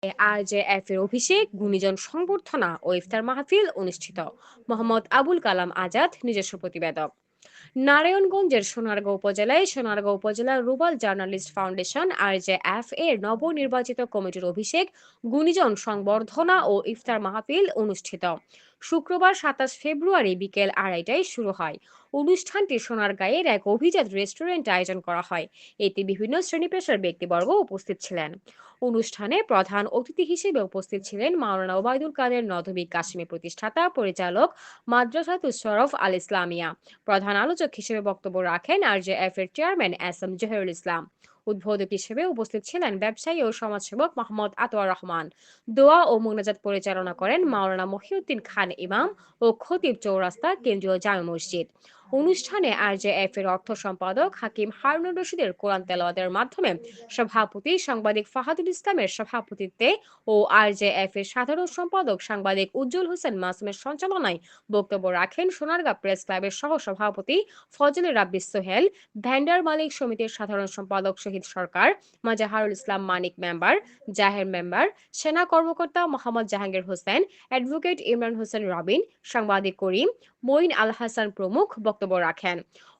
আরজেএফ এর অভিষেক, গুণীজন সংবর্ধনা ও ইফতার মাহফিল অনুষ্ঠিত। মোহাম্মদ আবুল কালাম আজাদ, নিজস্ব প্রতিবেদক। নারায়ণগঞ্জের সোনারগাঁও উপজেলার রুবাল জার্নালিস্ট ফাউন্ডেশন আরজেএফ এর নবনির্বাচিত কমিটির অভিষেক, গুণীজন সংবর্ধনা ও ইফতার মাহফিল অনুষ্ঠিত। শুক্রবার 27 ফেব্রুয়ারি বিকেল 2:30টায় শুরু হয়। অনুষ্ঠানটি সোনারগাঁয়ের এক অভিজাত রেস্টুরেন্টে আয়োজন করা হয়। এতে বিভিন্ন শ্রেণী পেশার ব্যক্তিবর্গ উপস্থিত ছিলেন। অনুষ্ঠানে প্রধান অতিথি হিসেবে উপস্থিত ছিলেন মাওলানা ওবায়দুল কাদের নদভী কাশিমি প্রতিষ্ঠাতা পরিচালক মাদ্রাসাতুস শরফ আল ইসলামিয়া। প্রধান আলোচক হিসেবে বক্তব্য রাখেন আরজেএফ এর চেয়ারম্যান এস এম জহিরুল ইসলাম। উদ্বোধক হিসেবে উপস্থিত ছিলেন ব্যবসায়ী ও সমাজসেবক মোহাম্মদ আতোয়ার রহমান। দোয়া ও মোনাজাত পরিচালনা করেন মাওলানা মহিউদ্দিন খান ইমাম ও খতিব চৌরাস্তা কেন্দ্রীয় জামে মসজিদ। অনুষ্ঠানে আরজেএফ এর অর্থ সম্পাদক হাকিম হারুনুর রশিদের কোরআন তেলাওয়াতের মাধ্যমে সভাপতি সাংবাদিক ফাহাদুল ইসলামের সভাপতিত্বে ও আরজেএফ এর সাধারণ সম্পাদক সাংবাদিক উজ্জ্বল হোসেন মাসুমের সঞ্চালনায় বক্তব্য রাখেন সোনারগাঁ প্রেস ক্লাবের সহ সভাপতি ফজলে রাব্বি সোহেল, ভেন্ডার মালিক সমিতির সাধারণ সম্পাদক শহীদ সরকার, মাজাহারুল ইসলাম মানিক মেম্বার, জাহের মেম্বার, সেনা কর্মকর্তা মোহাম্মদ জাহাঙ্গীর হোসেন, অ্যাডভোকেট ইমরান হোসেন রবিন, সাংবাদিক করিম, মঈন আল হাসান প্রমুখ বক্তব্য রাখেন।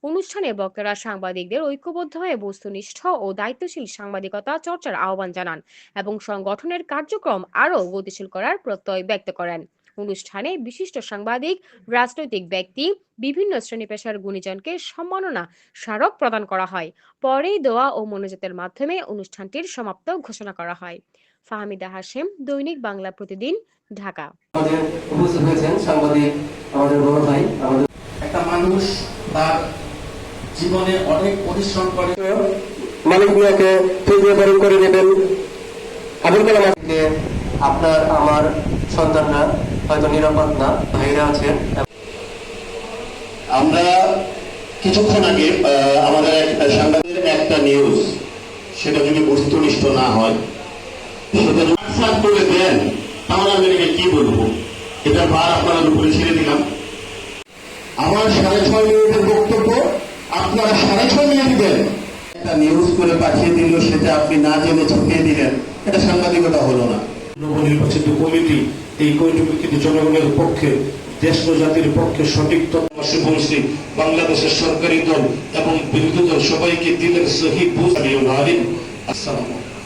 অনুষ্ঠানে বক্তারা সাংবাদিকদের ঐক্যবদ্ধ হয়ে বস্তুনিষ্ঠ ও দায়িত্বশীল সাংবাদিকতা চর্চার আহ্বান জানান এবং সংগঠনের কার্যক্রম আরও গতিশীল করার প্রত্যয় ব্যক্ত করেন। অনুষ্ঠানে বিশিষ্ট সাংবাদিক, রাজনৈতিক ব্যক্তি, বিভিন্ন শ্রেণী পেশার গুণীজনকে সম্মাননা স্মারক প্রদান করা হয়। পরে দোয়া ও মোনাজাতের মাধ্যমে অনুষ্ঠানটির সমাপ্ত ঘোষণা করা হয়। ফাহমিদা হাশেম, দৈনিক বাংলা প্রতিদিন, ঢাকা। আমাদের উপস্থিত হয়েছেন সাংবাদিক আমাদের বড় ভাই। আমাদের একটা মানুষ তার জীবনে অনেক পরিশ্রম করে মালিক মিয়াকে বরণ করে নেবেন। আবুল কালাম আপনার আমার সন্তানরা হয়তো নিরাপদ না, ভাইরা আছেন। আমরা কিছুক্ষণ আগে আমাদের সাংবাদিকের একটা নিউজ, সেটা যদি বস্তুনিষ্ঠ না হয়, সেটা যদি করে দেন, তাহলে আমি এটাকে কি বলবো? এটা ভার আপনাদের উপরে ছেড়ে দিলাম। আমার 6.5 মিনিটের বক্তব্য আপনারা 6.5 মিনিট দেন, একটা নিউজ করে পাঠিয়ে দিল, সেটা আপনি না জেনে ছপিয়ে দিলেন, এটা সাংবাদিকতা হলো না। নবনির্বাচিত কমিটি, এই কমিটি কিন্তু জনগণের পক্ষে, দেশ ও জাতির পক্ষে সঠিক পরামর্শ বলছি। বাংলাদেশের সরকারি দল এবং বিরোধী দল সবাইকে দিনের সহি বুঝ। আসসালামু আলাইকুম।